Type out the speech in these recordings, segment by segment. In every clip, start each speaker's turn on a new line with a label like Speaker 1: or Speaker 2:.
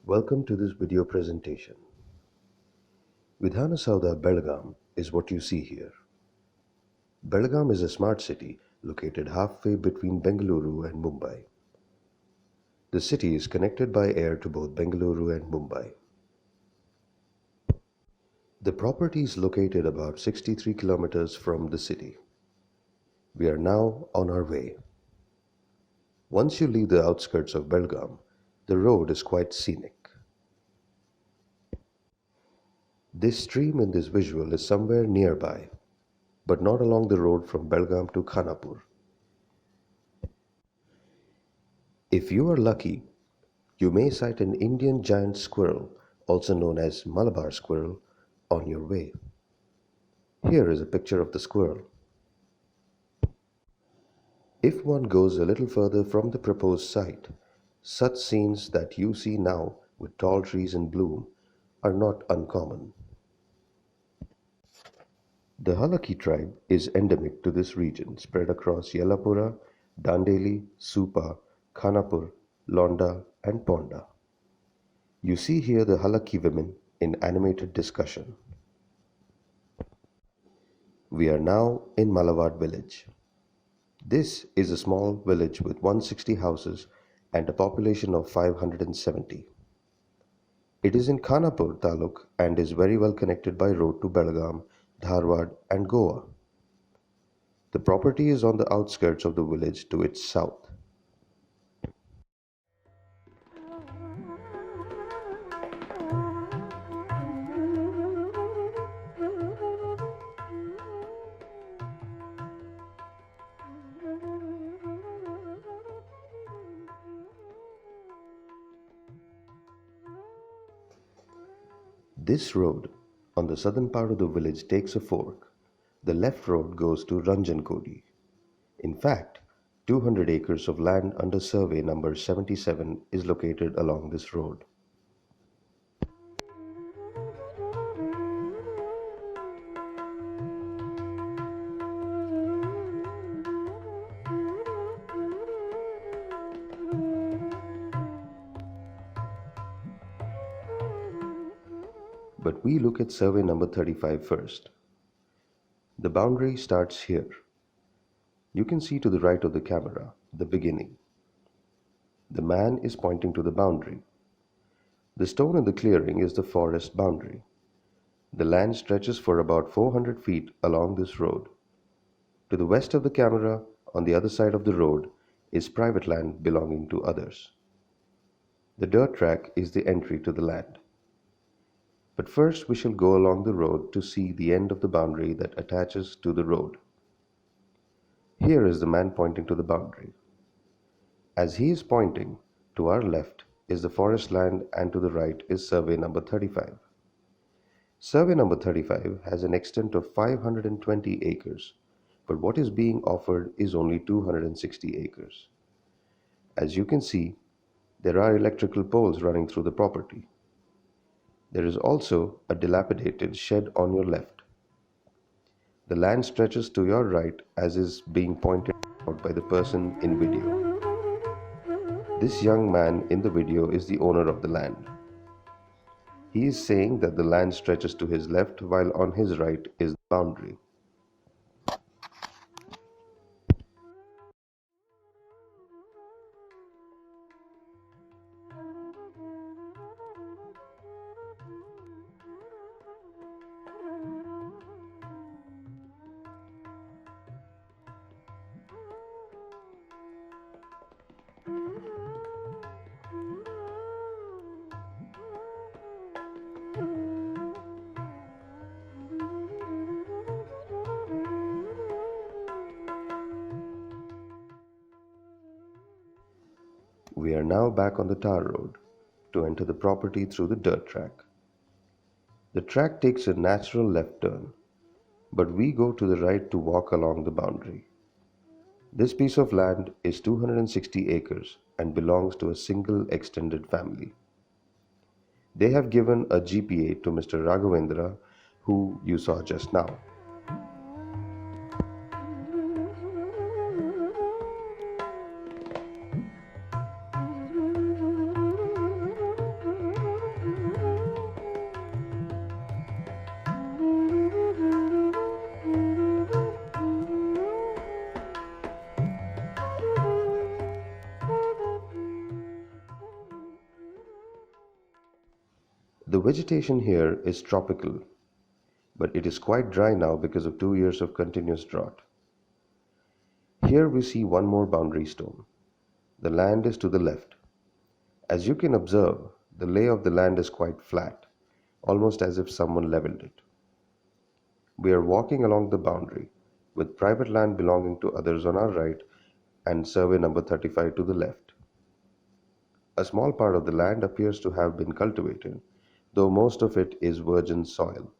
Speaker 1: Welcome to this video presentation. Vidhanasauda Belgaum is what you see here. Belgaum is a smart city located halfway between Bengaluru and Mumbai. The city is connected by air to both Bengaluru and Mumbai. The property is located about 63 kilometers from the city. We are now on our way. Once you leave the outskirts of Belgaum, the road is quite scenic. This stream in this visual is somewhere nearby, but not along the road from Belgaum to Khanapur. If you are lucky, you may sight an Indian giant squirrel, also known as Malabar squirrel, on your way. Here is a picture of the squirrel. If one goes a little further from the proposed site, such scenes that you see now with tall trees in bloom are not uncommon. The Halaki tribe is endemic to this region, spread across Yellapura, Dandeli, Supa, Khanapur, Londa, and Ponda. You see here the Halaki women in animated discussion. We are now in Malawad village. This is a small village with 160 houses and a population of 570. It is in Khanapur taluk and is very well connected by road to Belgaum, Dharwad and Goa. The property is on the outskirts of the village to its south. This road on the southern part of the village takes a fork. The left road goes to Ranjankodi. In fact, 200 acres of land under survey number 77 is located along this road. But we look at survey number 35 first. The boundary starts here. You can see to the right of the camera, the beginning. The man is pointing to the boundary. The stone in the clearing is the forest boundary. The land stretches for about 400 feet along this road. To the west of the camera, on the other side of the road, is private land belonging to others. The dirt track is the entry to the land. But first we shall go along the road to see the end of the boundary that attaches to the road. Here is the man pointing to the boundary. As he is pointing, to our left is the forest land and to the right is survey number 35. Survey number 35 has an extent of 520 acres, but what is being offered is only 260 acres. As you can see, there are electrical poles running through the property. There is also a dilapidated shed on your left. The land stretches to your right as is being pointed out by the person in video. This young man in the video is the owner of the land. He is saying that the land stretches to his left while on his right is the boundary. We are now back on the tar road to enter the property through the dirt track. The track takes a natural left turn, but we go to the right to walk along the boundary. This piece of land is 260 acres and belongs to a single extended family. They have given a GPA to Mr. Raghavendra, who you saw just now. The vegetation here is tropical, but it is quite dry now because of 2 years of continuous drought. Here we see one more boundary stone. The land is to the left. As you can observe, the lay of the land is quite flat, almost as if someone leveled it. We are walking along the boundary, with private land belonging to others on our right and survey number 35 to the left. A small part of the land appears to have been cultivated, though most of it is virgin soil.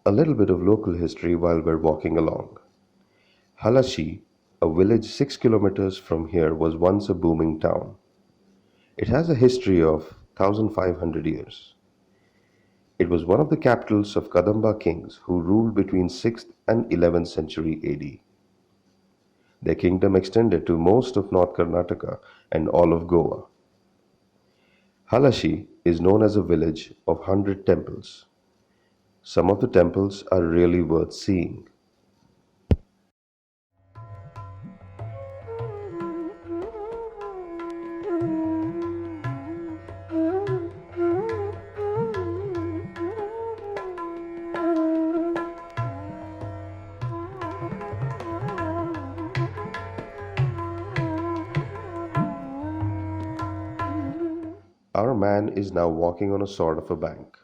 Speaker 1: A little bit of local history while we're walking along. Halashi, a village 6 kilometers from here, was once a booming town. It has a history of 1500 years. It was one of the capitals of Kadamba kings who ruled between 6th and 11th century AD. Their kingdom extended to most of North Karnataka and all of Goa. Halashi is known as a village of 100 temples. Some of the temples are really worth seeing. Our man is now walking on a sort of a bank.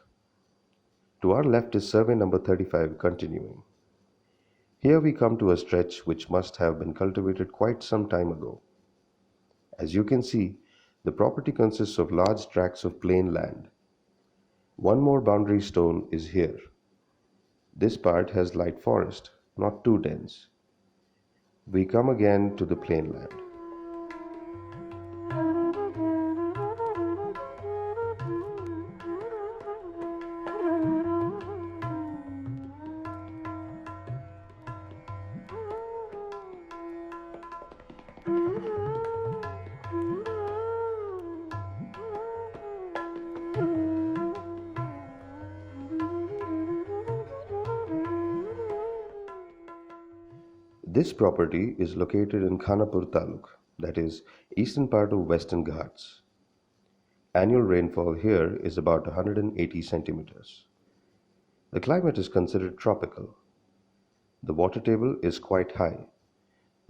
Speaker 1: To our left is survey number 35 continuing. Here we come to a stretch which must have been cultivated quite some time ago. As you can see, the property consists of large tracts of plain land. One more boundary stone is here. This part has light forest, not too dense. We come again to the plain land. This property is located in Khanapur Taluk, that is, eastern part of Western Ghats. Annual rainfall here is about 180 centimeters. The climate is considered tropical. The water table is quite high.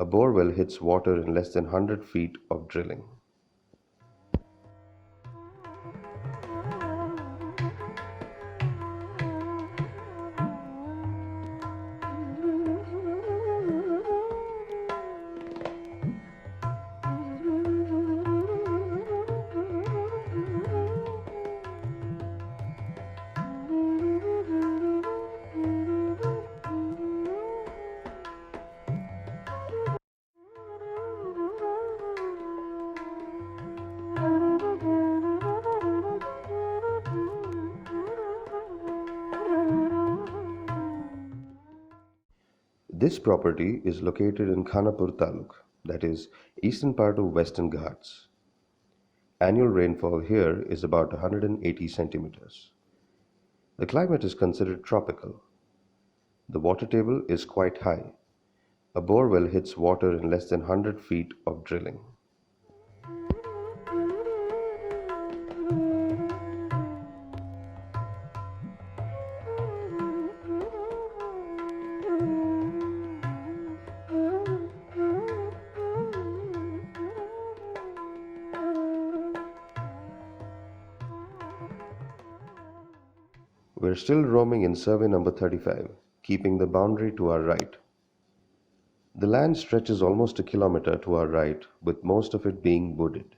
Speaker 1: A bore well hits water in less than 100 feet of drilling. This property is located in Khanapur Taluk, that is, eastern part of Western Ghats. Annual rainfall here is about 180 centimeters. The climate is considered tropical. The water table is quite high. A bore well hits water in less than 100 feet of drilling. We're still roaming in survey number 35, keeping the boundary to our right. The land stretches almost a kilometer to our right, with most of it being wooded.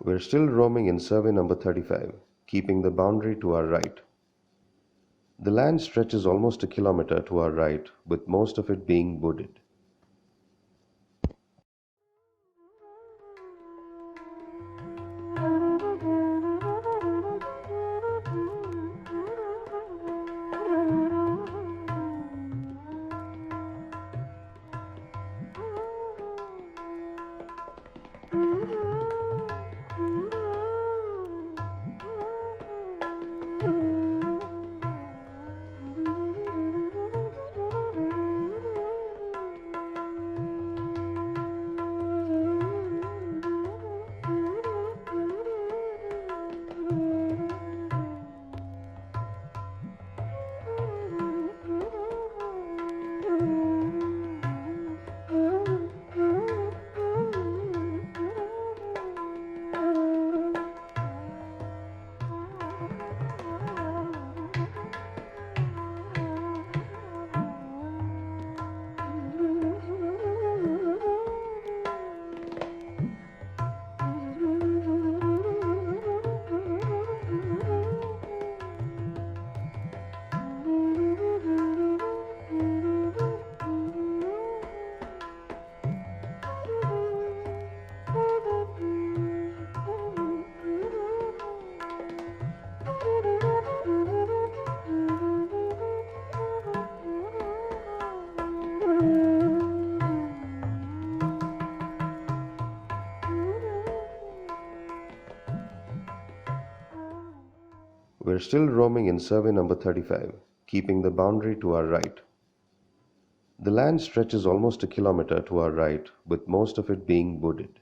Speaker 1: We're still roaming in survey number 35, keeping the boundary to our right. The land stretches almost a kilometer to our right, with most of it being wooded. We're still roaming in survey number 35, keeping the boundary to our right. The land stretches almost a kilometer to our right, with most of it being wooded.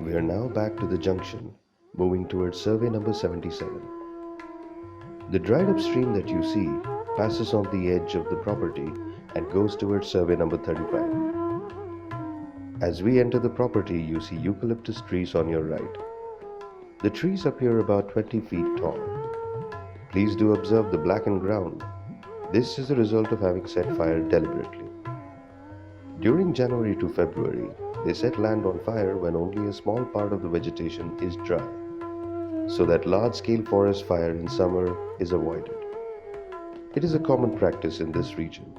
Speaker 1: We are now back to the junction, moving towards survey number 77. The dried up stream that you see passes on the edge of the property and goes towards survey number 35. As we enter the property, you see eucalyptus trees on your right. The trees appear about 20 feet tall. Please do observe the blackened ground. This is the result of having set fire deliberately. During January to February, they set land on fire when only a small part of the vegetation is dry. so that large-scale forest fire in summer is avoided. It is a common practice in this region.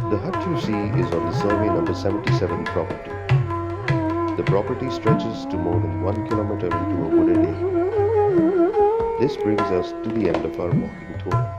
Speaker 1: The hut you see is on the survey number 77 property. The property stretches to more than 1 kilometer into a wooded area. This brings us to the end of our walking tour.